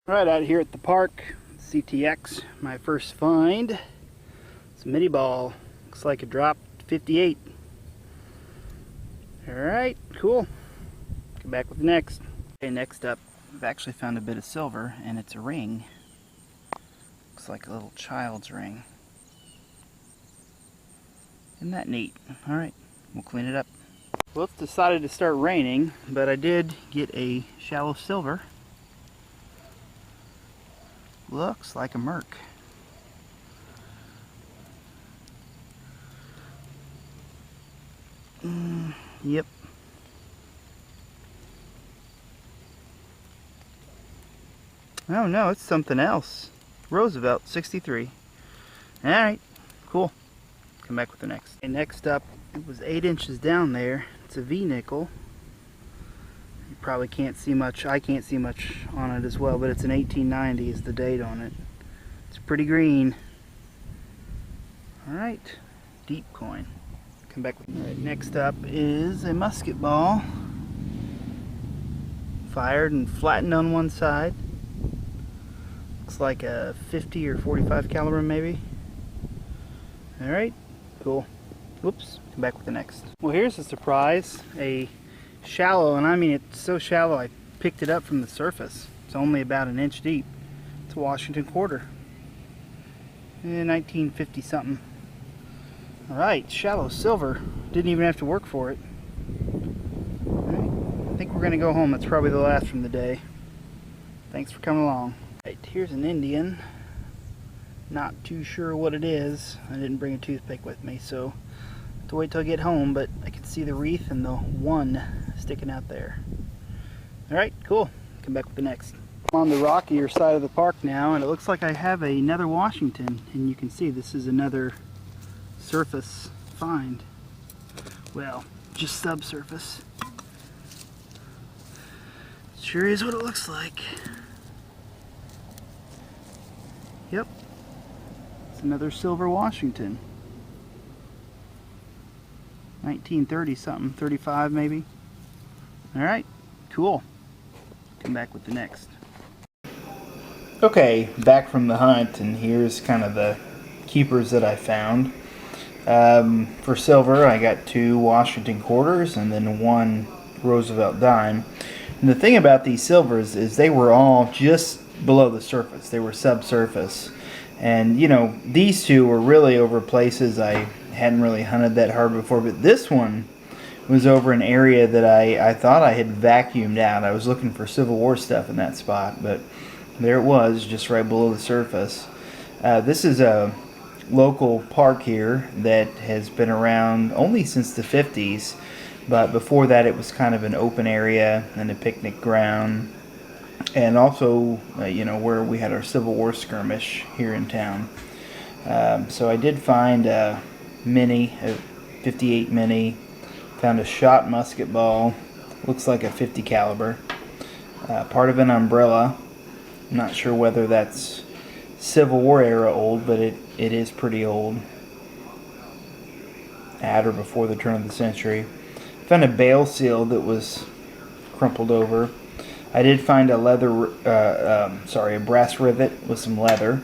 Right out here at the park, CTX, my first find. It's a mini ball. Looks like it dropped 58. Alright, cool. Come back with the next. Okay, next up, I've actually found a bit of silver, and it's a ring. Looks like a little child's ring. Isn't that neat? Alright, we'll clean it up. Well, it's decided to start raining, but I did get a shallow silver. Looks like a merc. Yep. Oh no, it's something else. Roosevelt 63. Alright, cool. Come back with the next. Okay, next up, it was 8 inches down there. It's a V nickel. You probably can't see much. I can't see much on it as well, but it's an 1890 is the date on it. It's pretty green. Alright, deep coin. Come back with. Alright, next up is a musket ball. Fired and flattened on one side. Looks like a 50 or 45 caliber maybe. Alright, cool. Whoops, come back with the next. Well, here's a surprise. A shallow, and I mean it's so shallow I picked it up from the surface. It's only about an inch deep. It's a Washington quarter. 1950 something. Alright, shallow silver. Didn't even have to work for it. Alright, I think we're gonna go home. That's probably the last from the day. Thanks for coming along. Right, here's an Indian. Not too sure what it is. I didn't bring a toothpick with me, so I have to wait till I get home, but I can see the wreath and the one sticking out there. Alright, cool. Come back with the next. I'm on the rockier side of the park now, and it looks like I have another Washington, and you can see this is another surface find. Well, just subsurface. Sure is what it looks like. Yep. It's another silver Washington. 1930 something, 35 maybe. Alright, cool. Come back with the next. Okay, back from the hunt, and here's kind of the keepers that I found. For silver, I got 2 Washington quarters and then 1 Roosevelt dime. And the thing about these silvers is they were all just below the surface. They were subsurface. And, you know, these 2 were really over places I hadn't really hunted that hard before. But this one was over an area that I thought I had vacuumed out. I was looking for Civil War stuff in that spot, but there it was, just right below the surface. This is a local park here that has been around only since the 50s, but before that it was kind of an open area and a picnic ground, and also you know, where we had our Civil War skirmish here in town. So I did find a mini, a 58 mini, found a shot musket ball, looks like a 50 caliber, part of an umbrella. I'm not sure whether that's Civil War era old, but it is pretty old. At or before the turn of the century. Found a bale seal that was crumpled over. I did find a a brass rivet with some leather.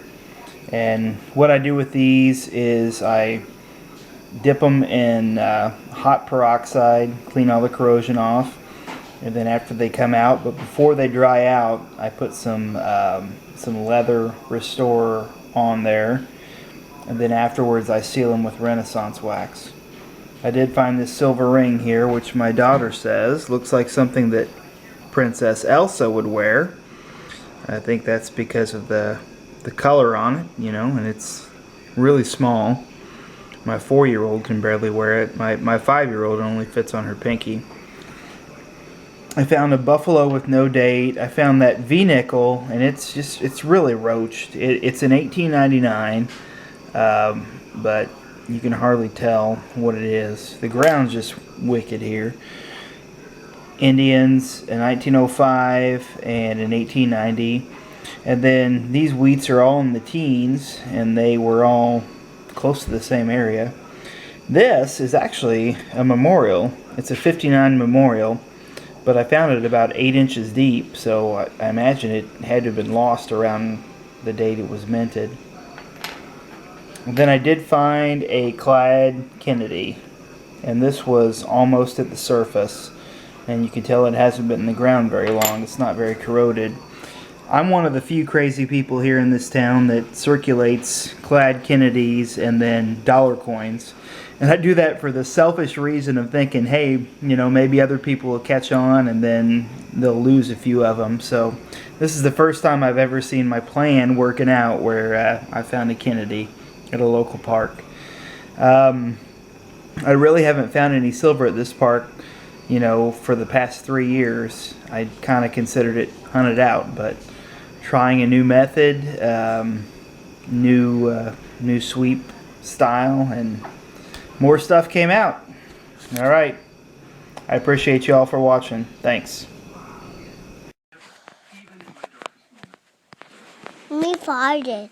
And what I do with these is I dip them in hot peroxide, clean all the corrosion off, and then after they come out, but before they dry out, I put some leather restorer on there, and then afterwards I seal them with Renaissance wax. I did find this silver ring here, which my daughter says looks like something that Princess Elsa would wear. I think that's because of the color on it, you know, and it's really small. My 4-year-old can barely wear it. My 5-year-old only fits on her pinky. I found a buffalo with no date. I found that V-nickel, and it's really roached. It's an 1899, but you can hardly tell what it is. The ground's just wicked here. Indians in 1905 and in 1890. And then these wheats are all in the teens, and they were all close to the same area. This is actually a memorial. It's a 59 memorial. but I found it about 8 inches deep, so I imagine it had to have been lost around the date it was minted. And then I did find a clad Kennedy, and this was almost at the surface, and you can tell it hasn't been in the ground very long. It's not very corroded. I'm one of the few crazy people here in this town that circulates clad Kennedys and then dollar coins. And I do that for the selfish reason of thinking, hey, you know, maybe other people will catch on and then they'll lose a few of them. So this is the first time I've ever seen my plan working out where I found a Kennedy at a local park. I really haven't found any silver at this park, you know, for the past 3 years. I kind of considered it hunted out, but trying a new method, new sweep style, and more stuff came out. All right. I appreciate you all for watching. Thanks. Me farted.